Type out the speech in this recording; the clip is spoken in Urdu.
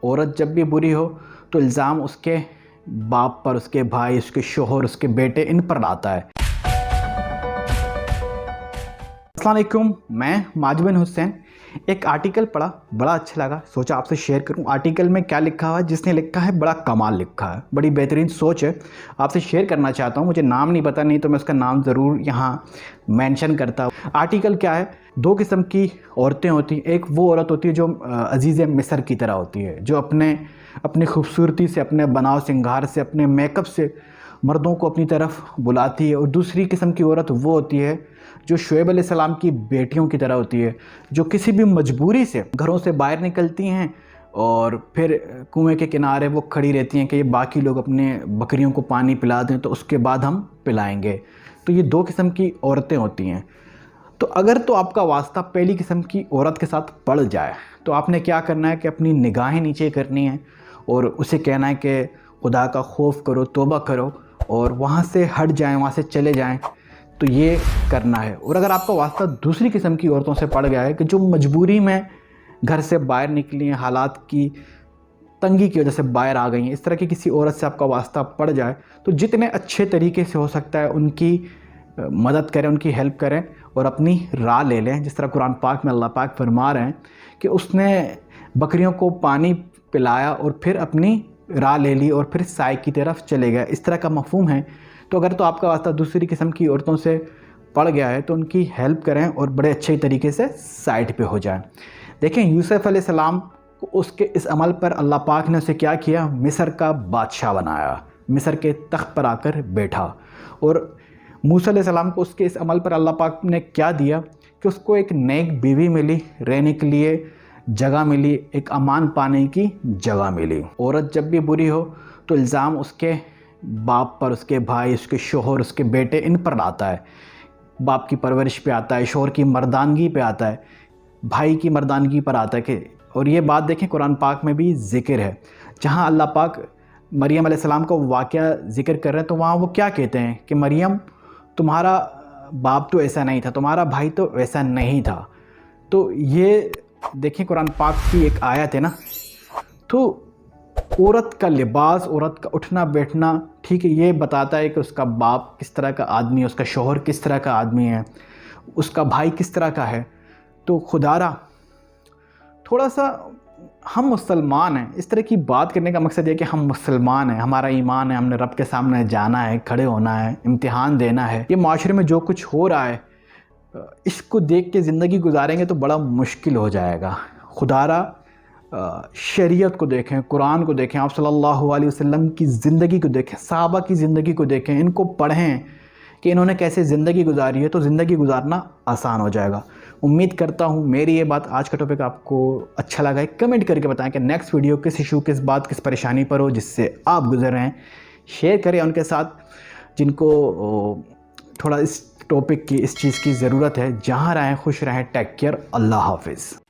عورت جب بھی بری ہو تو الزام اس کے باپ پر، اس کے بھائی، اس کے شوہر، اس کے بیٹے، ان پر آتا ہے۔ السلام علیکم، میں ماجد بن حسین۔ ایک آرٹیکل پڑھا، بڑا اچھا لگا، سوچا آپ سے شیئر کروں۔ آرٹیکل میں کیا لکھا ہوا ہے؟ جس نے لکھا ہے بڑا کمال لکھا ہے، بڑی بہترین سوچ ہے، آپ سے شیئر کرنا چاہتا ہوں۔ مجھے نام نہیں پتہ، نہیں تو میں اس کا نام ضرور یہاں مینشن کرتا ہوں۔ آرٹیکل کیا ہے؟ دو قسم کی عورتیں ہوتی ہیں۔ ایک وہ عورت ہوتی ہے جو عزیز مصر کی طرح ہوتی ہے، جو اپنی خوبصورتی سے، اپنے بناؤ سنگھار سے، اپنے میک اپ سے مردوں کو اپنی طرف بلاتی ہے۔ اور دوسری قسم کی عورت وہ ہوتی ہے جو شعیب علیہ السلام کی بیٹیوں کی طرح ہوتی ہے، جو کسی بھی مجبوری سے گھروں سے باہر نکلتی ہیں اور پھر کنویں کے کنارے وہ کھڑی رہتی ہیں کہ یہ باقی لوگ اپنے بکریوں کو پانی پلا دیں تو اس کے بعد ہم پلائیں گے۔ تو یہ دو قسم کی عورتیں ہوتی ہیں۔ تو اگر تو آپ کا واسطہ پہلی قسم کی عورت کے ساتھ پڑ جائے تو آپ نے کیا کرنا ہے کہ اپنی نگاہیں نیچے کرنی ہیں اور اسے کہنا ہے کہ خدا کا خوف کرو، توبہ کرو اور وہاں سے ہٹ جائیں، وہاں سے چلے جائیں۔ تو یہ کرنا ہے۔ اور اگر آپ کا واسطہ دوسری قسم کی عورتوں سے پڑ گیا ہے کہ جو مجبوری میں گھر سے باہر نکلی ہیں، حالات کی تنگی کی وجہ سے باہر آ گئی ہیں، اس طرح کی کسی عورت سے آپ کا واسطہ پڑ جائے تو جتنے اچھے طریقے سے ہو سکتا ہے ان کی مدد کریں، ان کی ہیلپ کریں اور اپنی راہ لے لیں۔ جس طرح قرآن پاک میں اللہ پاک فرما رہے ہیں کہ اس نے بکریوں کو پانی پلایا اور پھر اپنی راہ لے لی اور پھر سائے کی طرف چلے گئے، اس طرح کا مفہوم ہے۔ تو اگر تو آپ کا واسطہ دوسری قسم کی عورتوں سے پڑ گیا ہے تو ان کی ہیلپ کریں اور بڑے اچھے طریقے سے سائڈ پہ ہو جائیں۔ دیکھیں یوسف علیہ السلام کو اس کے اس عمل پر اللہ پاک نے اسے کیا کیا؟ مصر کا بادشاہ بنایا، مصر کے تخت پر آ کر بیٹھا۔ اور موسیٰ علیہ السلام کو اس کے اس عمل پر اللہ پاک نے کیا دیا کہ اس کو ایک نیک بیوی ملی، رہنے کے لیے جگہ ملی، ایک امان پانے کی جگہ ملی۔ عورت جب بھی بری ہو تو الزام اس کے باپ پر، اس کے بھائی، اس کے شوہر، اس کے بیٹے، ان پر آتا ہے۔ باپ کی پرورش پہ آتا ہے، شوہر کی مردانگی پہ آتا ہے، بھائی کی مردانگی پر آتا ہے کہ اور یہ بات دیکھیں قرآن پاک میں بھی ذکر ہے۔ جہاں اللہ پاک مریم علیہ السلام کو واقعہ ذکر کر رہے ہیں تو وہاں وہ کیا کہتے ہیں کہ مریم تمہارا باپ تو ایسا نہیں تھا، تمہارا بھائی تو ویسا نہیں تھا۔ تو یہ دیکھیں قرآن پاک کی ایک آیت ہے نا۔ تو عورت کا لباس، عورت کا اٹھنا بیٹھنا، ٹھیک ہے، یہ بتاتا ہے کہ اس کا باپ کس طرح کا آدمی ہے، اس کا شوہر کس طرح کا آدمی ہے، اس کا بھائی کس طرح کا ہے۔ تو خدا را تھوڑا سا ہم مسلمان ہیں، اس طرح کی بات کرنے کا مقصد یہ کہ ہم مسلمان ہیں، ہمارا ایمان ہے، ہم نے رب کے سامنے جانا ہے، کھڑے ہونا ہے، امتحان دینا ہے۔ یہ معاشرے میں جو کچھ ہو رہا ہے اس کو دیکھ کے زندگی گزاریں گے تو بڑا مشکل ہو جائے گا۔ خدا را شریعت کو دیکھیں، قرآن کو دیکھیں، آپ صلی اللہ علیہ وسلم کی زندگی کو دیکھیں، صحابہ کی زندگی کو دیکھیں، ان کو پڑھیں کہ انہوں نے کیسے زندگی گزاری ہے تو زندگی گزارنا آسان ہو جائے گا۔ امید کرتا ہوں میری یہ بات، آج کا ٹاپک آپ کو اچھا لگا ہے۔ کمنٹ کر کے بتائیں کہ نیکسٹ ویڈیو کس ایشو، کس بات، کس پریشانی پر ہو جس سے آپ گزر رہے ہیں۔ شیئر کریں ان کے ساتھ جن کو تھوڑا اس ٹاپک کی، اس چیز کی ضرورت ہے۔ جہاں رہیں خوش رہیں، ٹیک کیئر، اللہ حافظ۔